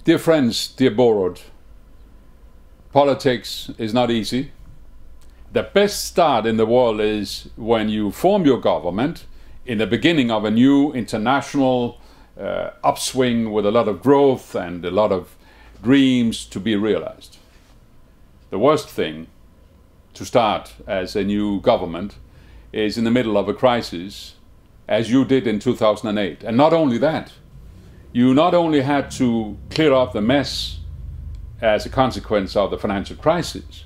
Dear friends, dear Borod, politics is not easy. The best start in the world is when you form your government in the beginning of a new international upswing with a lot of growth and a lot of dreams to be realized. The worst thing to start as a new government is in the middle of a crisis, as you did in 2008. And not only that, you not only had to clear up the mess as a consequence of the financial crisis,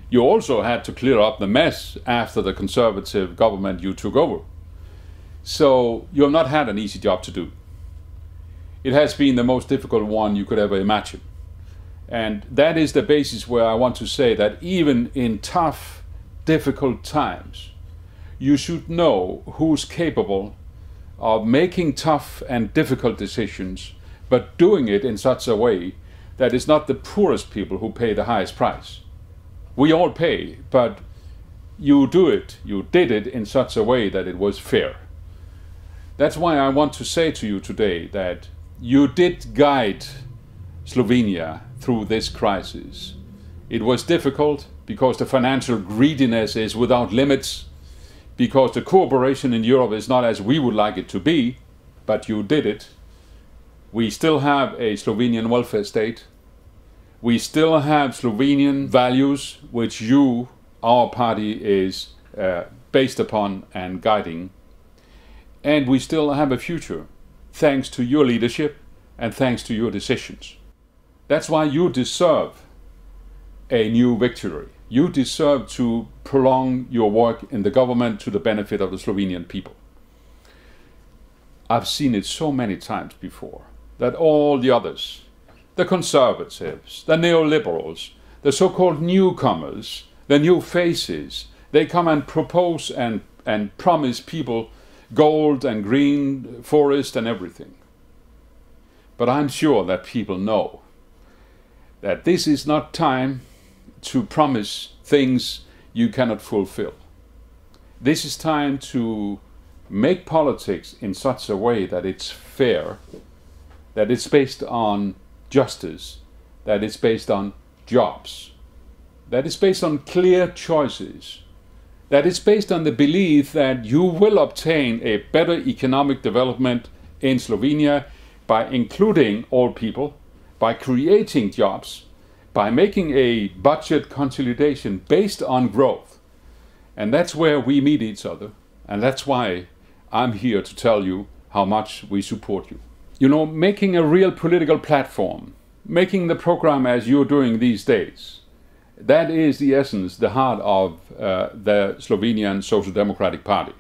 you also had to clear up the mess after the conservative government you took over. So you have not had an easy job to do. It has been the most difficult one you could ever imagine. And that is the basis where I want to say that even in tough, difficult times, you should know who's capable of making tough and difficult decisions, but doing it in such a way that it's not the poorest people who pay the highest price. We all pay, but you did it in such a way that it was fair. That's why I want to say to you today that you did guide Slovenia through this crisis. It was difficult because the financial greediness is without limits, because the cooperation in Europe is not as we would like it to be, but you did it. We still have a Slovenian welfare state. We still have Slovenian values, which you, our party, is based upon and guiding. And we still have a future, thanks to your leadership and thanks to your decisions. That's why you deserve a new victory. You deserve to prolong your work in the government to the benefit of the Slovenian people. I've seen it so many times before that all the others, the conservatives, the neoliberals, the so-called newcomers, the new faces, they come and propose and promise people gold and green forest and everything. But I'm sure that people know that this is not time to promise things you cannot fulfill. This is time to make politics in such a way that it's fair, that it's based on justice, that it's based on jobs, that it's based on clear choices, that it's based on the belief that you will obtain a better economic development in Slovenia by including all people, by creating jobs, by making a budget consolidation based on growth. And that's where we meet each other. And that's why I'm here to tell you how much we support you. You know, making a real political platform, making the program as you're doing these days, that is the essence, the heart of the Slovenian Social Democratic Party.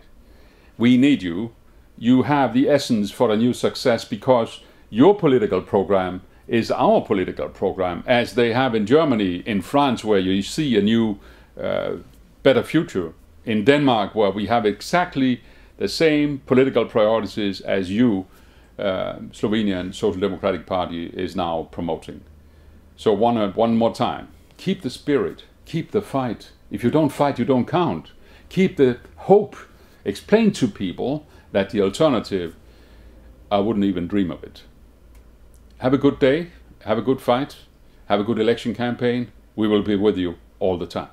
We need you. You have the essence for a new success because your political program is our political program, as they have in Germany, in France, where you see a new, better future, in Denmark, where we have exactly the same political priorities as you, Slovenian Social Democratic Party, is now promoting. So one more time, keep the spirit, keep the fight. If you don't fight, you don't count. Keep the hope. Explain to people that the alternative, I wouldn't even dream of it. Have a good day, have a good fight, have a good election campaign. We will be with you all the time.